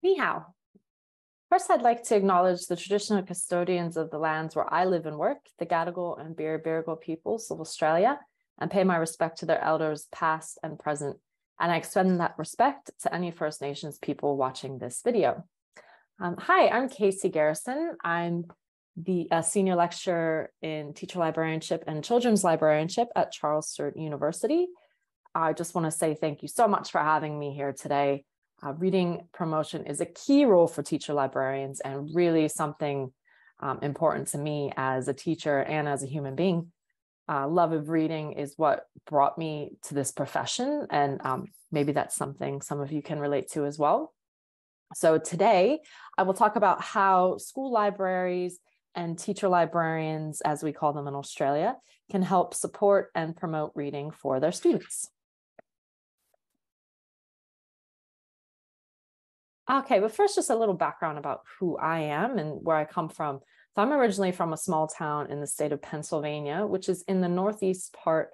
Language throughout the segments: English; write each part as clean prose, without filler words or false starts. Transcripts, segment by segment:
Ni hao. First, I'd like to acknowledge the traditional custodians of the lands where I live and work, the Gadigal and Birribirragal peoples of Australia, and pay my respect to their elders past and present. And I extend that respect to any First Nations people watching this video. Hi, I'm Kasey Garrison. I'm the senior lecturer in teacher librarianship and children's librarianship at Charles Sturt University. I just want to say thank you so much for having me here today. Reading promotion is a key role for teacher librarians and really something important to me as a teacher and as a human being. Love of reading is what brought me to this profession, and maybe that's something some of you can relate to as well. So today I will talk about how school libraries and teacher librarians, as we call them in Australia, can help support and promote reading for their students. Okay, but first, just a little background about who I am and where I come from. So I'm originally from a small town in the state of Pennsylvania, which is in the northeast part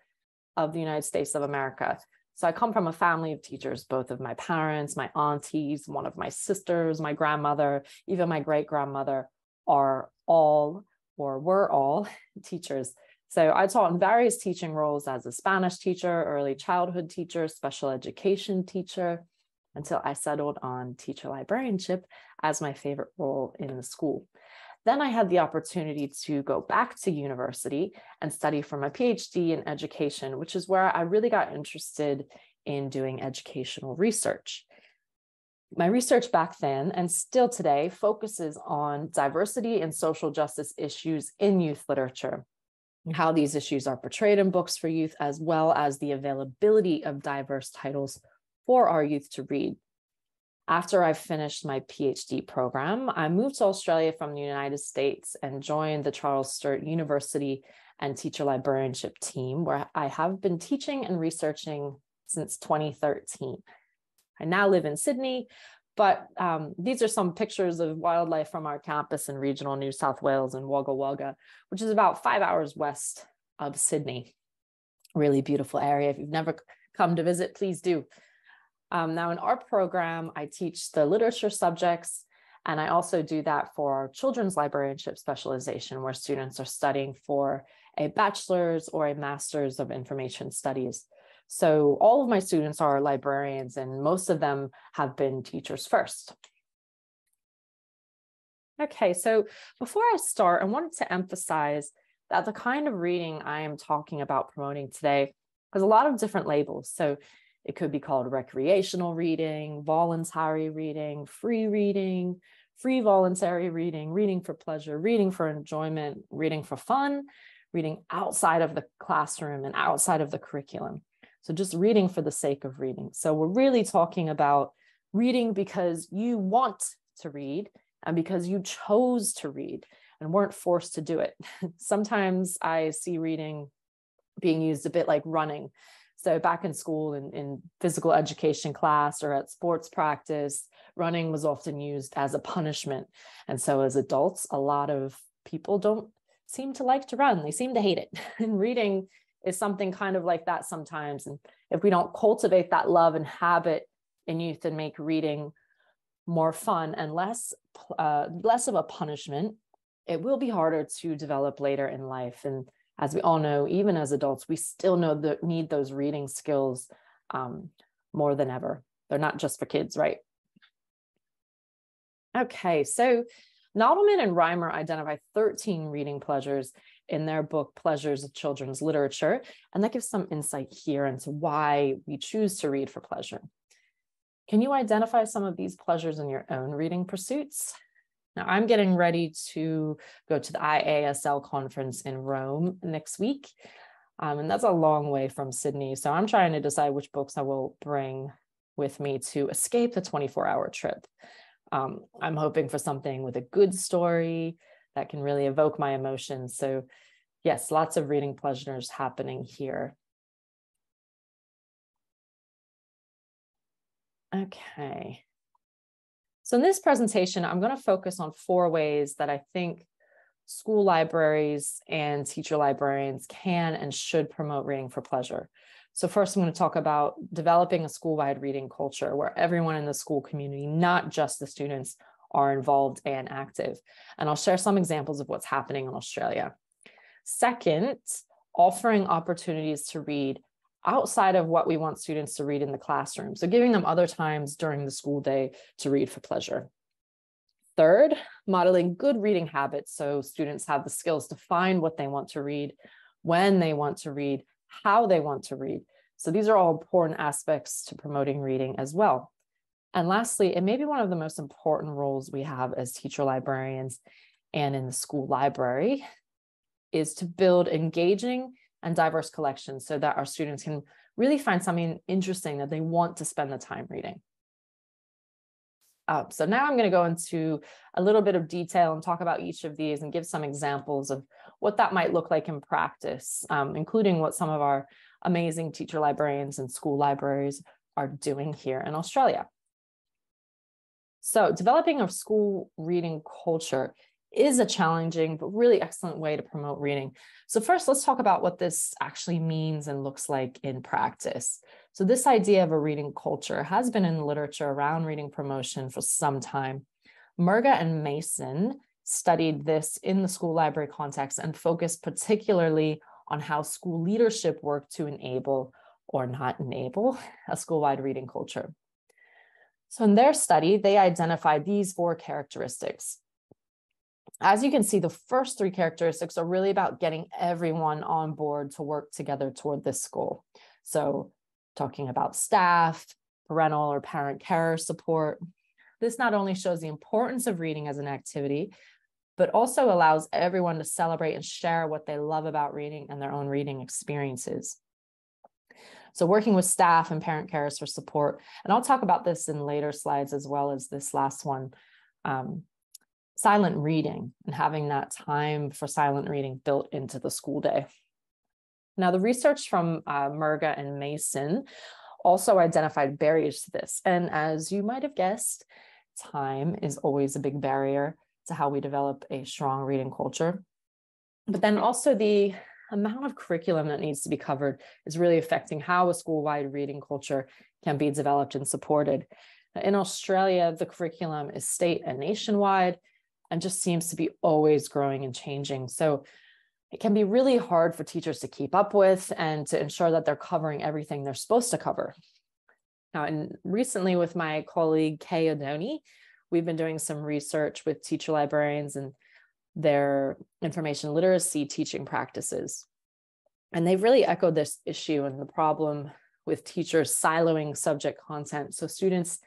of the United States of America. So I come from a family of teachers, both of my parents, my aunties, one of my sisters, my grandmother, even my great-grandmother are all or were all teachers. So I taught in various teaching roles as a Spanish teacher, early childhood teacher, special education teacher, until I settled on teacher librarianship as my favorite role in the school. Then I had the opportunity to go back to university and study for my PhD in education, which is where I really got interested in doing educational research. My research back then, and still today, focuses on diversity and social justice issues in youth literature, and how these issues are portrayed in books for youth, as well as the availability of diverse titles for our youth to read. After I finished my PhD program, I moved to Australia from the United States and joined the Charles Sturt University and teacher librarianship team, where I have been teaching and researching since 2013. I now live in Sydney, but these are some pictures of wildlife from our campus in regional New South Wales and Wagga Wagga, which is about 5 hours west of Sydney. Really beautiful area. If you've never come to visit, please do. Now in our program, I teach the literature subjects, and I also do that for our children's librarianship specialization, where students are studying for a bachelor's or a master's of information studies. So all of my students are librarians, and most of them have been teachers first. Okay, so before I start, I wanted to emphasize that the kind of reading I am talking about promoting today has a lot of different labels. So it could be called recreational reading, voluntary reading, free voluntary reading, reading for pleasure, reading for enjoyment, reading for fun, reading outside of the classroom and outside of the curriculum. So just reading for the sake of reading. So we're really talking about reading because you want to read and because you chose to read and weren't forced to do it. Sometimes I see reading being used a bit like running. So back in school, in physical education class or at sports practice, running was often used as a punishment. And so as adults, a lot of people don't seem to like to run. They seem to hate it. And reading is something kind of like that sometimes. And if we don't cultivate that love and habit in youth and make reading more fun and less of a punishment, it will be harder to develop later in life. And as we all know, even as adults, we still need those reading skills more than ever. They're not just for kids, right? Okay, so Nodelman and Reimer identify 13 reading pleasures in their book, Pleasures of Children's Literature, and that gives some insight here into why we choose to read for pleasure. Can you identify some of these pleasures in your own reading pursuits? Now, I'm getting ready to go to the IASL conference in Rome next week, and that's a long way from Sydney. So I'm trying to decide which books I will bring with me to escape the 24-hour trip. I'm hoping for something with a good story that can really evoke my emotions. So yes, lots of reading pleasures happening here. Okay. So in this presentation, I'm going to focus on 4 ways that I think school libraries and teacher librarians can and should promote reading for pleasure. So first, I'm going to talk about developing a school-wide reading culture where everyone in the school community, not just the students, are involved and active. And I'll share some examples of what's happening in Australia. Second, offering opportunities to read outside of what we want students to read in the classroom. So giving them other times during the school day to read for pleasure. Third, modeling good reading habits so students have the skills to find what they want to read, when they want to read, how they want to read. So these are all important aspects to promoting reading as well. And lastly, it may be one of the most important roles we have as teacher librarians and in the school library is to build engaging and diverse collections so that our students can really find something interesting that they want to spend the time reading. So now I'm going to go into a little bit of detail and talk about each of these and give some examples of what that might look like in practice, including what some of our amazing teacher librarians and school libraries are doing here in Australia. So developing a school reading culture is a challenging but really excellent way to promote reading. So first, let's talk about what this actually means and looks like in practice. So this idea of a reading culture has been in the literature around reading promotion for some time. Murga and Mason studied this in the school library context and focused particularly on how school leadership worked to enable or not enable a school-wide reading culture. So in their study, they identified these 4 characteristics. As you can see, the first 3 characteristics are really about getting everyone on board to work together toward this goal. So talking about staff, parental or parent care support. This not only shows the importance of reading as an activity, but also allows everyone to celebrate and share what they love about reading and their own reading experiences. So working with staff and parent carers for support, and I'll talk about this in later slides as well as this last one, silent reading and having that time for silent reading built into the school day. Now, the research from Murga and Mason also identified barriers to this. And as you might have guessed, time is always a big barrier to how we develop a strong reading culture. But then also the amount of curriculum that needs to be covered is really affecting how a school-wide reading culture can be developed and supported. In Australia, the curriculum is state and nationwide and just seems to be always growing and changing. So it can be really hard for teachers to keep up with and to ensure that they're covering everything they're supposed to cover. Now, and recently with my colleague Kay O'Doney, we've been doing some research with teacher librarians and their information literacy teaching practices. And they've really echoed this issue and the problem with teachers siloing subject content. So students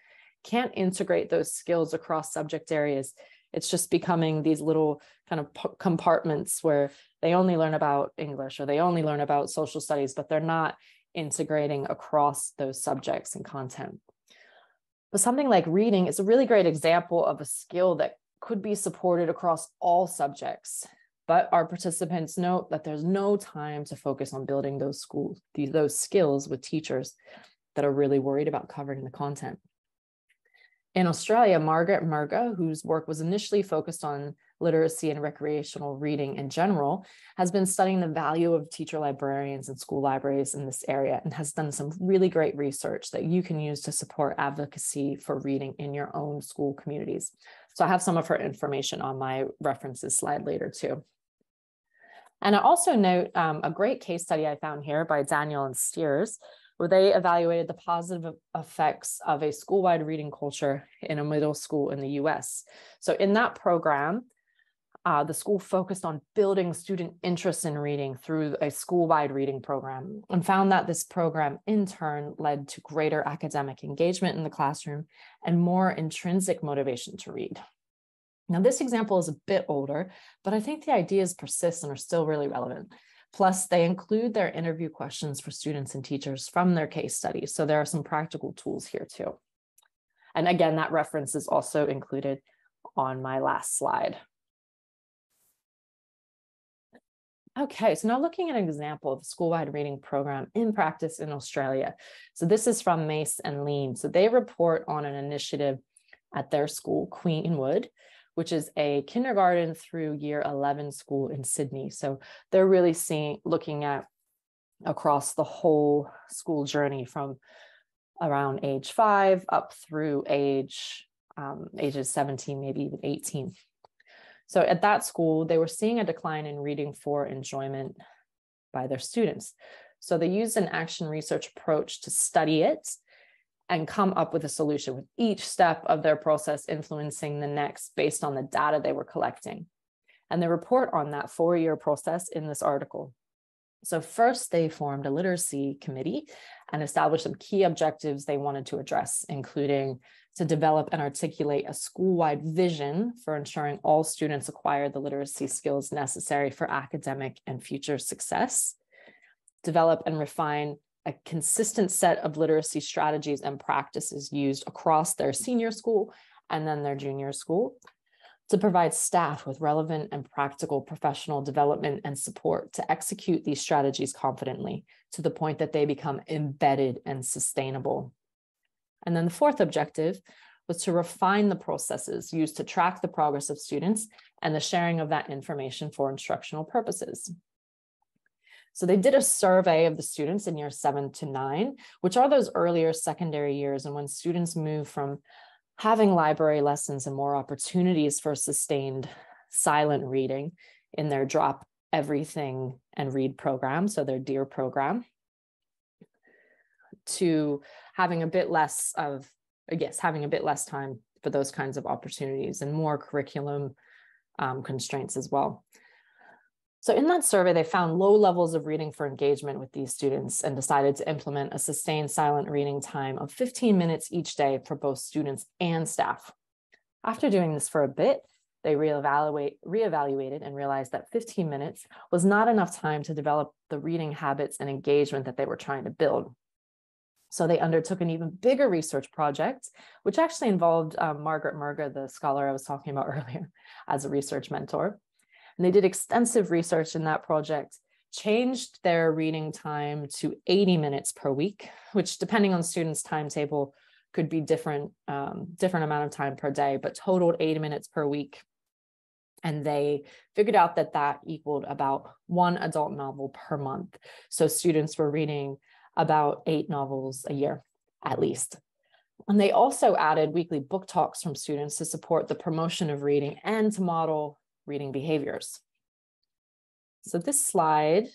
can't integrate those skills across subject areas. It's just becoming these little kind of compartments where they only learn about English or they only learn about social studies, but they're not integrating across those subjects and content. But something like reading is a really great example of a skill that could be supported across all subjects. But our participants note that there's no time to focus on building those skills with teachers that are really worried about covering the content. In Australia, Margaret Murga, whose work was initially focused on literacy and recreational reading in general, has been studying the value of teacher librarians and school libraries in this area and has done some really great research that you can use to support advocacy for reading in your own school communities. So I have some of her information on my references slide later too. And I also note a great case study I found here by Daniel and Steers, where they evaluated the positive effects of a school-wide reading culture in a middle school in the US. So in that program, the school focused on building student interest in reading through a school-wide reading program and found that this program in turn led to greater academic engagement in the classroom and more intrinsic motivation to read. Now, this example is a bit older, but I think the ideas persist and are still really relevant. Plus, they include their interview questions for students and teachers from their case studies. So there are some practical tools here too. And again, that reference is also included on my last slide. Okay, so now looking at an example of a school-wide reading program in practice in Australia. So this is from Mace and Lean. So they report on an initiative at their school, Queenwood, which is a kindergarten through year 11 school in Sydney. So they're really looking at across the whole school journey from around age 5 up through ages 17, maybe even 18. So at that school, they were seeing a decline in reading for enjoyment by their students. So they used an action research approach to study it and come up with a solution, with each step of their process influencing the next based on the data they were collecting. And they report on that 4-year process in this article. So first, they formed a literacy committee and established some key objectives they wanted to address, including to develop and articulate a school-wide vision for ensuring all students acquire the literacy skills necessary for academic and future success, develop and refine a consistent set of literacy strategies and practices used across their senior school and then their junior school, to provide staff with relevant and practical professional development and support to execute these strategies confidently to the point that they become embedded and sustainable. And then the fourth objective was to refine the processes used to track the progress of students and the sharing of that information for instructional purposes. So they did a survey of the students in years 7 to 9, which are those earlier secondary years, and when students move from having library lessons and more opportunities for sustained silent reading in their Drop Everything and Read program, so their DEAR program, to having a bit less time for those kinds of opportunities and more curriculum constraints as well. So in that survey, they found low levels of reading for engagement with these students and decided to implement a sustained silent reading time of 15 minutes each day for both students and staff. After doing this for a bit, they reevaluated and realized that 15 minutes was not enough time to develop the reading habits and engagement that they were trying to build. So they undertook an even bigger research project, which actually involved Margaret Murga, the scholar I was talking about earlier, as a research mentor. And they did extensive research in that project, changed their reading time to 80 minutes per week, which depending on students' timetable could be different amount of time per day, but totaled 80 minutes per week. And they figured out that that equaled about 1 adult novel per month. So students were reading about 8 novels a year, at least. And they also added weekly book talks from students to support the promotion of reading and to model reading behaviors. So this slide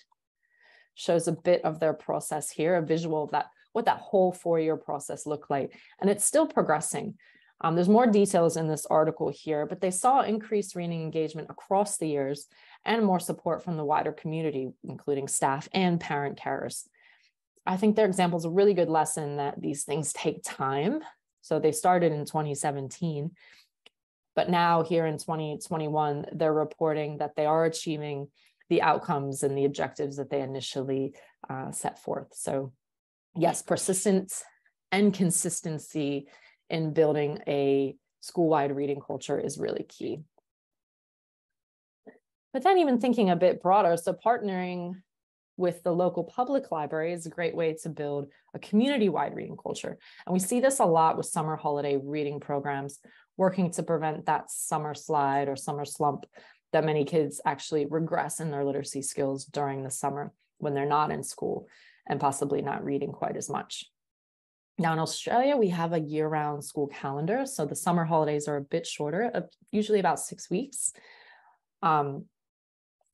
shows a bit of their process here, a visual of that, what that whole 4-year process looked like. And it's still progressing. There's more details in this article here, but they saw increased reading engagement across the years and more support from the wider community, including staff and parent carers. I think their example is a really good lesson that these things take time. So they started in 2017, but now here in 2021, they're reporting that they are achieving the outcomes and the objectives that they initially set forth. So yes, persistence and consistency in building a school-wide reading culture is really key. But then even thinking a bit broader, so partnering with the local public library is a great way to build a community-wide reading culture. And we see this a lot with summer holiday reading programs, working to prevent that summer slide or summer slump that many kids actually regress in their literacy skills during the summer when they're not in school and possibly not reading quite as much. Now in Australia, we have a year-round school calendar. So the summer holidays are a bit shorter, usually about 6 weeks,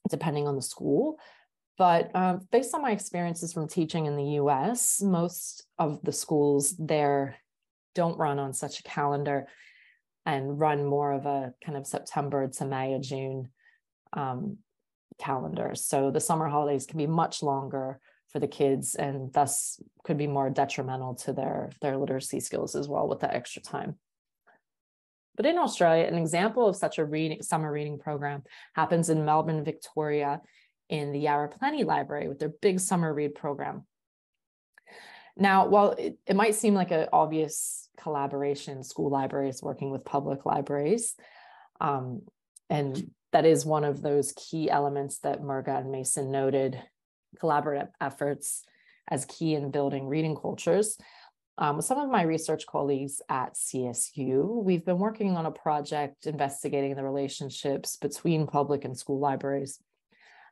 depending on the school. But based on my experiences from teaching in the US, most of the schools there don't run on such a calendar and run more of a kind of September to May or June calendar. So the summer holidays can be much longer for the kids and thus could be more detrimental to their literacy skills as well with that extra time. But in Australia, an example of such a summer reading program happens in Melbourne, Victoria, in the Yarra Plenty Library with their big summer read program. Now, while it might seem like an obvious collaboration, school libraries working with public libraries, and that is one of those key elements that Murga and Mason noted, collaborative efforts as key in building reading cultures. With some of my research colleagues at CSU, we've been working on a project investigating the relationships between public and school libraries.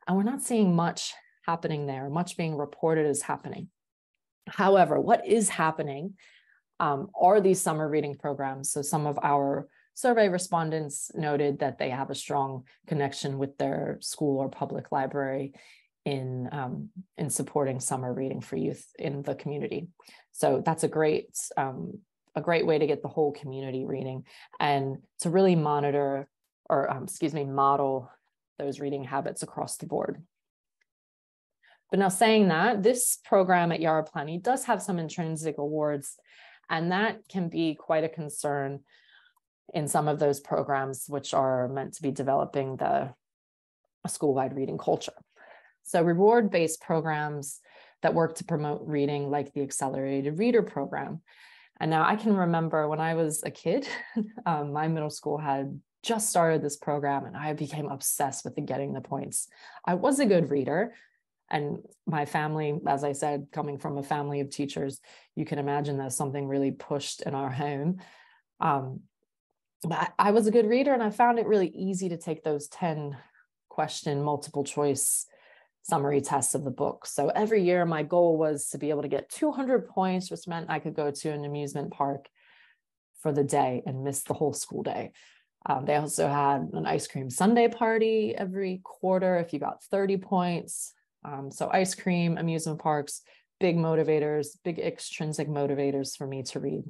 And we're not seeing much happening there, much being reported as happening. However, what is happening are these summer reading programs. So some of our survey respondents noted that they have a strong connection with their school or public library in supporting summer reading for youth in the community. So that's a great way to get the whole community reading and to really model those reading habits across the board. But now saying that, this program at Yarra Plenty does have some intrinsic awards, and that can be quite a concern in some of those programs which are meant to be developing a school-wide reading culture. So reward-based programs that work to promote reading, like the Accelerated Reader program. And now I can remember when I was a kid, my middle school had just started this program and I became obsessed with getting the points. I was a good reader, and my family, as I said, coming from a family of teachers, you can imagine that's something really pushed in our home. But I was a good reader, and I found it really easy to take those 10-question multiple choice summary tests of the book. So every year my goal was to be able to get 200 points, which meant I could go to an amusement park for the day and miss the whole school day. They also had an ice cream sundae party every quarter if you got 30 points. So ice cream, amusement parks, big motivators, big extrinsic motivators for me to read.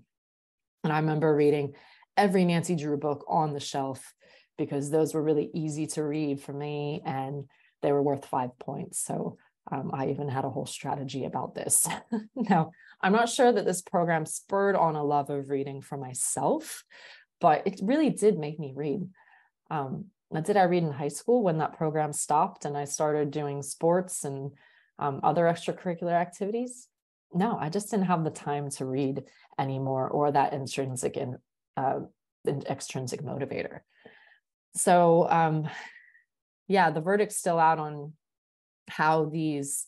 And I remember reading every Nancy Drew book on the shelf because those were really easy to read for me and they were worth 5 points. So I even had a whole strategy about this. Now, I'm not sure that this program spurred on a love of reading for myself, but it really did make me read. Did I read in high school when that program stopped and I started doing sports and other extracurricular activities? No, I just didn't have the time to read anymore, or that intrinsic and extrinsic motivator. So yeah, the verdict's still out on how these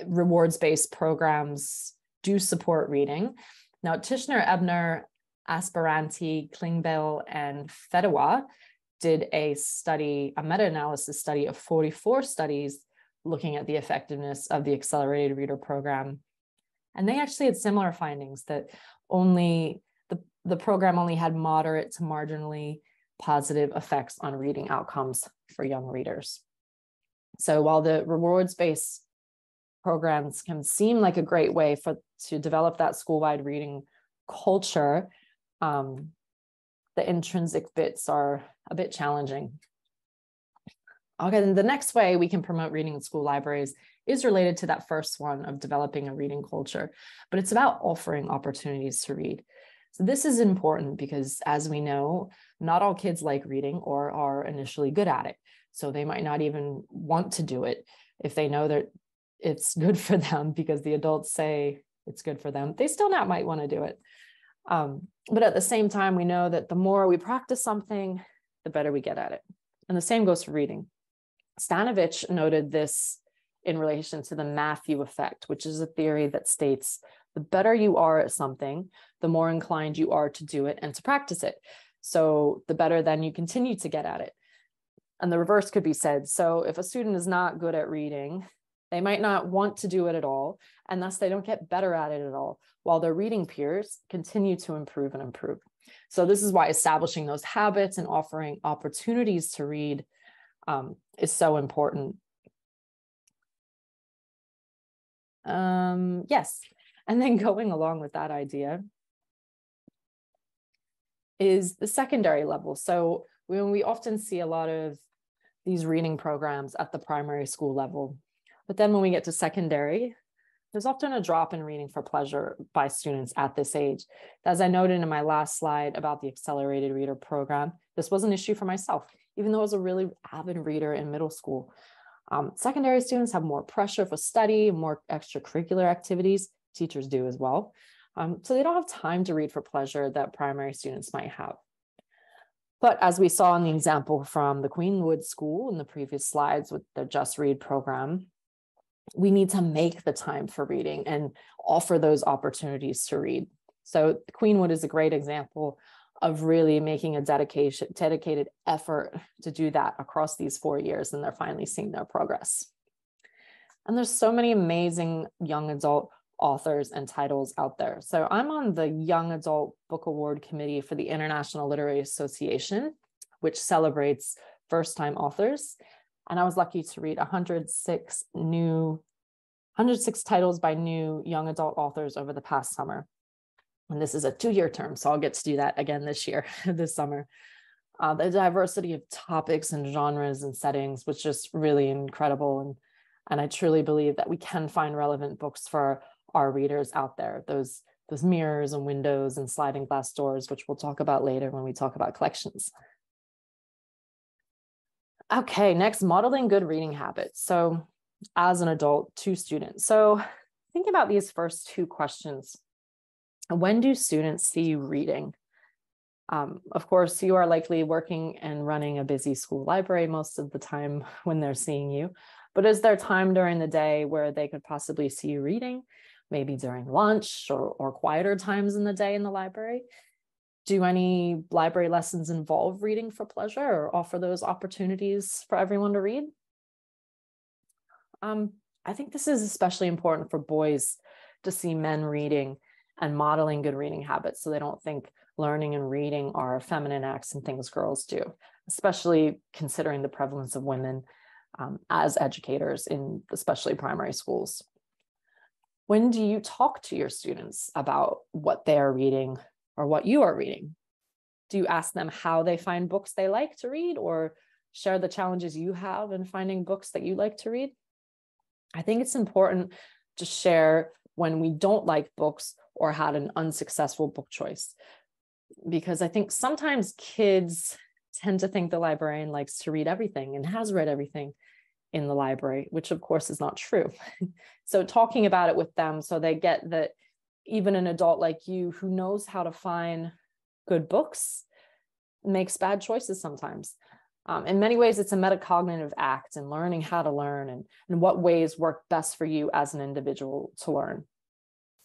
rewards-based programs do support reading. Now, Tishner, Ebner, Aspiranti, Klingbeil, and Fedewa did a meta-analysis study of 44 studies looking at the effectiveness of the Accelerated Reader program. And they actually had similar findings that the program only had moderate to marginally positive effects on reading outcomes for young readers. So while the rewards-based programs can seem like a great way to develop that school-wide reading culture, the intrinsic bits are a bit challenging. Okay, then the next way we can promote reading in school libraries is related to that first one of developing a reading culture, but it's about offering opportunities to read. So this is important because, as we know, not all kids like reading or are initially good at it. So they might not even want to do it if they know that it's good for them because the adults say it's good for them. They still not might want to do it. But at the same time, we know that the more we practice something, the better we get at it. And the same goes for reading. Stanovich noted this in relation to the Matthew effect, which is a theory that states the better you are at something, the more inclined you are to do it and to practice it. So the better then you continue to get at it. And the reverse could be said. So if a student is not good at reading, they might not want to do it at all, and thus they don't get better at it at all, while their reading peers continue to improve and improve. So this is why establishing those habits and offering opportunities to read is so important. Yes, and then going along with that idea is the secondary level. So when we often see a lot of these reading programs at the primary school level, but then when we get to secondary, there's often a drop in reading for pleasure by students at this age. As I noted in my last slide about the Accelerated Reader program, this was an issue for myself, even though I was a really avid reader in middle school. Secondary students have more pressure for study, more extracurricular activities. Teachers do as well. So they don't have time to read for pleasure that primary students might have. But as we saw in the example from the Queenwood School in the previous slides with the Just Read program, we need to make the time for reading and offer those opportunities to read. So Queenwood is a great example of really making a dedicated effort to do that across these 4 years, and they're finally seeing their progress. And there's so many amazing young adult authors and titles out there. So I'm on the Young Adult Book Award Committee for the International Literary Association, which celebrates first-time authors. And I was lucky to read 106 titles by new young adult authors over the past summer. And this is a 2-year term, so I'll get to do that again this year, this summer. The diversity of topics and genres and settings was just really incredible. And I truly believe that we can find relevant books for our readers out there, those mirrors and windows and sliding glass doors, which we'll talk about later when we talk about collections. Okay, next, modeling good reading habits. So as an adult to students. So think about these first 2 questions. When do students see you reading? Of course, you are likely working and running a busy school library most of the time when they're seeing you, but is there time during the day where they could possibly see you reading? Maybe during lunch or quieter times in the day in the library? Do any library lessons involve reading for pleasure or offer those opportunities for everyone to read? I think this is especially important for boys to see men reading and modeling good reading habits so they don't think learning and reading are feminine acts and things girls do, especially considering the prevalence of women as educators in especially primary schools. When do you talk to your students about what they are reading or what you are reading? Do you ask them how they find books they like to read or share the challenges you have in finding books that you like to read? I think it's important to share when we don't like books or had an unsuccessful book choice, because I think sometimes kids tend to think the librarian likes to read everything and has read everything in the library, which of course is not true. So talking about it with them so they get that even an adult like you who knows how to find good books makes bad choices sometimes. In many ways, it's a metacognitive act and learning how to learn and what ways work best for you as an individual to learn.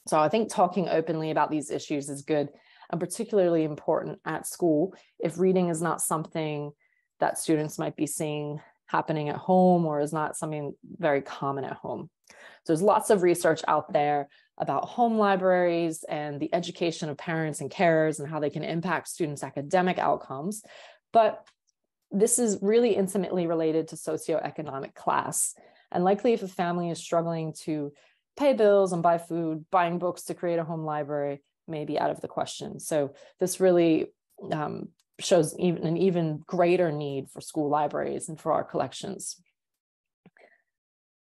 So I think talking openly about these issues is good and particularly important at school if reading is not something that students might be seeing happening at home or is not something very common at home. So there's lots of research out there about home libraries and the education of parents and carers and how they can impact students' academic outcomes. But this is really intimately related to socioeconomic class. And likely if a family is struggling to pay bills and buy food, buying books to create a home library may be out of the question. So this really shows an even greater need for school libraries and for our collections.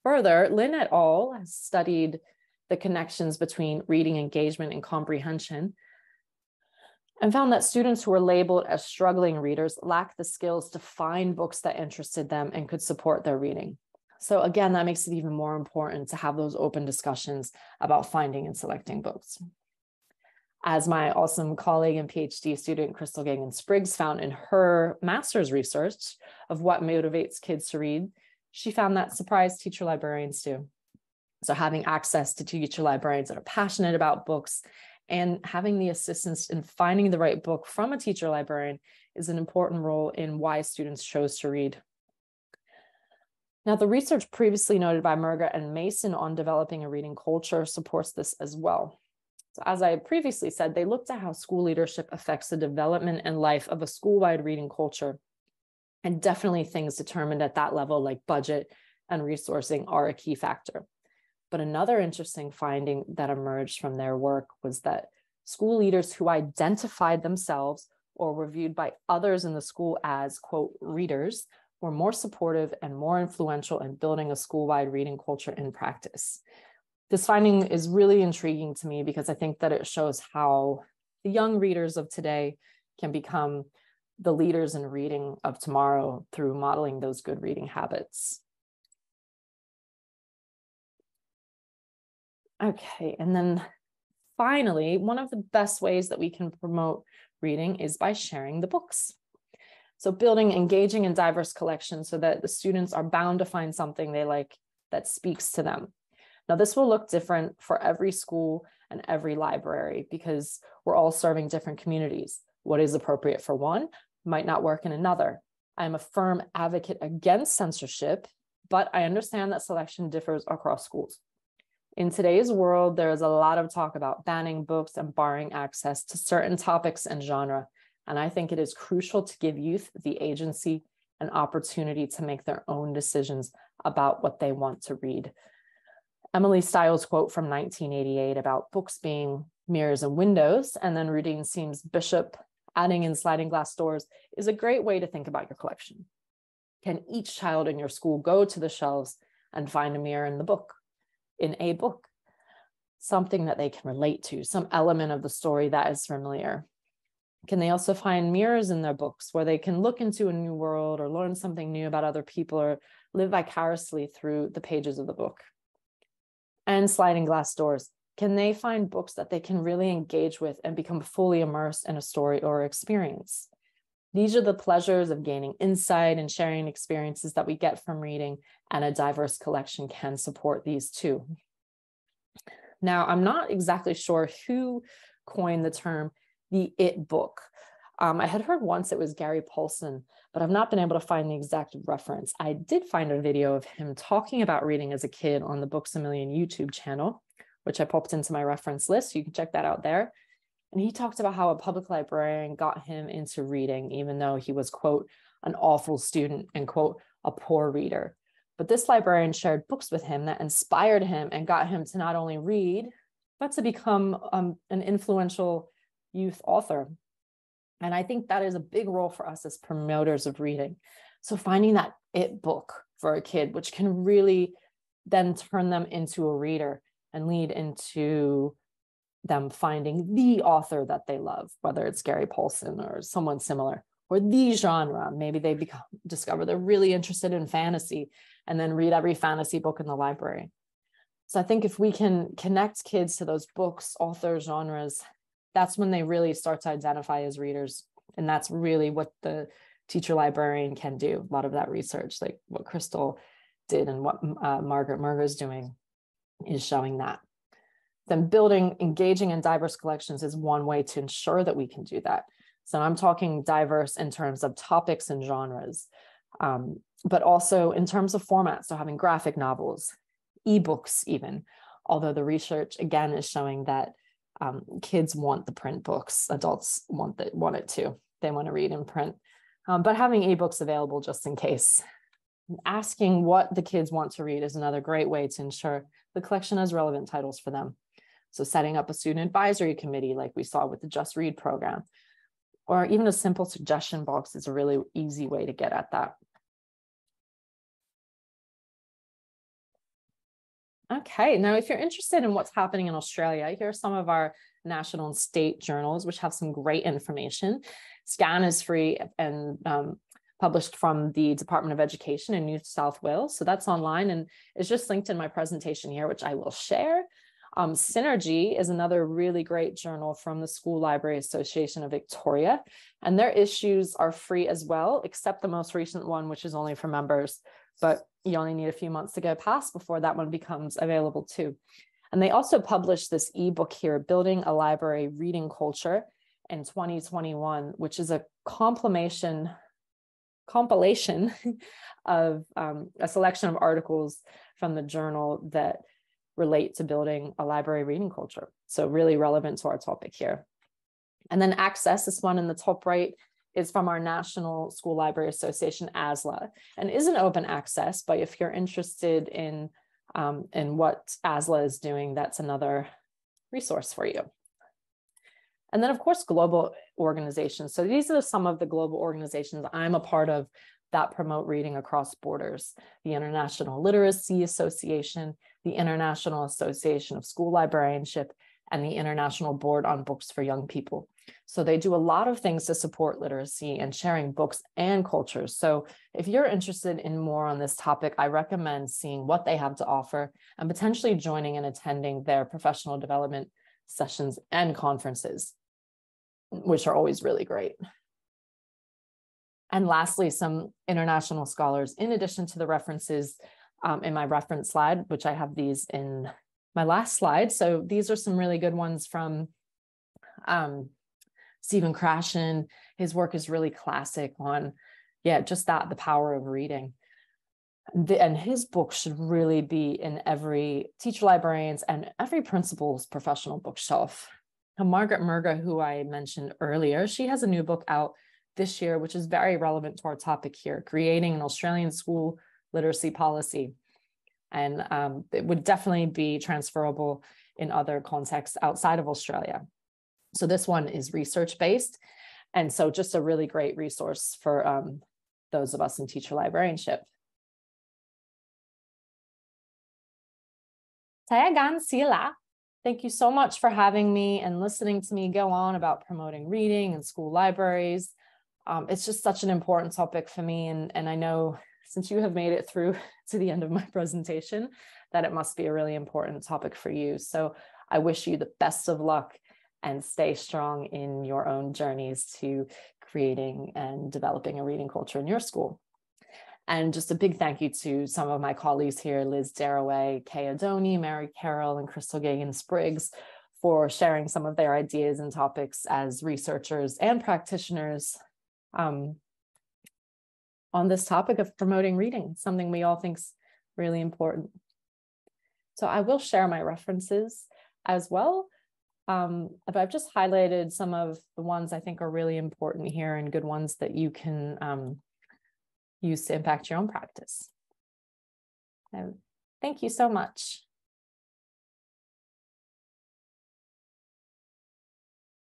Further, Lin et al. Has studied the connections between reading engagement and comprehension and found that students who were labeled as struggling readers lacked the skills to find books that interested them and could support their reading. So again, that makes it even more important to have those open discussions about finding and selecting books. As my awesome colleague and PhD student, Crystal Gagan-Spriggs, found in her master's research of what motivates kids to read, she found that surprised teacher librarians too. So having access to teacher librarians that are passionate about books and having the assistance in finding the right book from a teacher librarian is an important role in why students chose to read. Now, the research previously noted by Merga and Mason on developing a reading culture supports this as well. So as I previously said, they looked at how school leadership affects the development and life of a school-wide reading culture. And definitely things determined at that level like budget and resourcing are a key factor. But another interesting finding that emerged from their work was that school leaders who identified themselves or were viewed by others in the school as, quote, readers, were more supportive and more influential in building a school-wide reading culture in practice. This finding is really intriguing to me because I think that it shows how the young readers of today can become the leaders in reading of tomorrow through modeling those good reading habits. Okay, and then finally, one of the best ways that we can promote reading is by sharing the books. So building engaging and diverse collections so that the students are bound to find something they like that speaks to them. Now, this will look different for every school and every library because we're all serving different communities. What is appropriate for one might not work in another. I'm a firm advocate against censorship but I understand that selection differs across schools. In today's world, there is a lot of talk about banning books and barring access to certain topics and genre, and I think it is crucial to give youth the agency and opportunity to make their own decisions about what they want to read. Emily Stiles' quote from 1988 about books being mirrors and windows, and then Rudine Seam's Bishop adding in sliding glass doors is a great way to think about your collection. Can each child in your school go to the shelves and find a mirror in a book, something that they can relate to, some element of the story that is familiar? Can they also find mirrors in their books where they can look into a new world or learn something new about other people or live vicariously through the pages of the book? And sliding glass doors. Can they find books that they can really engage with and become fully immersed in a story or experience? These are the pleasures of gaining insight and sharing experiences that we get from reading, and a diverse collection can support these too. Now, I'm not exactly sure who coined the term the it book. I had heard once it was Gary Paulson, but I've not been able to find the exact reference. I did find a video of him talking about reading as a kid on the Books A Million YouTube channel, which I popped into my reference list. You can check that out there. And he talked about how a public librarian got him into reading, even though he was, quote, an awful student and, quote, a poor reader. But this librarian shared books with him that inspired him and got him to not only read, but to become an influential youth author. And I think that is a big role for us as promoters of reading. So finding that it book for a kid, which can really then turn them into a reader and lead into them finding the author that they love, whether it's Gary Paulson or someone similar, or the genre. Maybe they discover they're really interested in fantasy and then read every fantasy book in the library. So I think if we can connect kids to those books, authors, genres, that's when they really start to identify as readers. And that's really what the teacher librarian can do. A lot of that research, like what Crystal did and what Margaret Murger is doing, is showing that. Then building engaging and diverse collections is one way to ensure that we can do that. So I'm talking diverse in terms of topics and genres, but also in terms of format. So having graphic novels, ebooks even, although the research again is showing that kids want the print books, adults want it too. They want to read in print, but having ebooks available just in case. Asking what the kids want to read is another great way to ensure the collection has relevant titles for them. So setting up a student advisory committee like we saw with the Just Read program, or even a simple suggestion box is a really easy way to get at that. Okay, now if you're interested in what's happening in Australia, here are some of our national and state journals, which have some great information. Scan is free and published from the Department of Education in New South Wales. So that's online and it's just linked in my presentation here, which I will share. Synergy is another really great journal from the School Library Association of Victoria, and their issues are free as well, except the most recent one, which is only for members, but you only need a few months to go past before that one becomes available too. And they also published this ebook here, Building a Library Reading Culture in 2021, which is a compilation of a selection of articles from the journal that relate to building a library reading culture. So really relevant to our topic here. And then Access, this one in the top right, is from our National School Library Association, ASLA, and isn't open access, but if you're interested in what ASLA is doing, that's another resource for you. And then of course, global organizations. So these are some of the global organizations I'm a part of that promote reading across borders: the International Literacy Association, the International Association of School Librarianship, and the International Board on Books for Young People. So they do a lot of things to support literacy and sharing books and cultures. So if you're interested in more on this topic, I recommend seeing what they have to offer and potentially joining and attending their professional development sessions and conferences, which are always really great. And lastly, some international scholars, in addition to the references in my reference slide, which I have these in my last slide. So these are some really good ones from Stephen Krashen. His work is really classic on, just that, the power of reading. And his book should really be in every teacher librarian's and every principal's professional bookshelf. Now, Margaret Murga, who I mentioned earlier, she has a new book out this year, which is very relevant to our topic here, Creating an Australian School Literacy Policy. And it would definitely be transferable in other contexts outside of Australia. So this one is research-based. And so just a really great resource for those of us in teacher librarianship. Tayagan sila. Thank you so much for having me and listening to me go on about promoting reading in school libraries. It's just such an important topic for me. And I know since you have made it through to the end of my presentation, that it must be a really important topic for you. So I wish you the best of luck and stay strong in your own journeys to creating and developing a reading culture in your school. And just a big thank you to some of my colleagues here, Liz Darraway, Kay Adoni, Mary Carroll, and Crystal Gagan-Spriggs, for sharing some of their ideas and topics as researchers and practitioners on this topic of promoting reading, something we all think is really important. So I will share my references as well, but I've just highlighted some of the ones I think are really important here and good ones that you can use to impact your own practice. Thank you so much.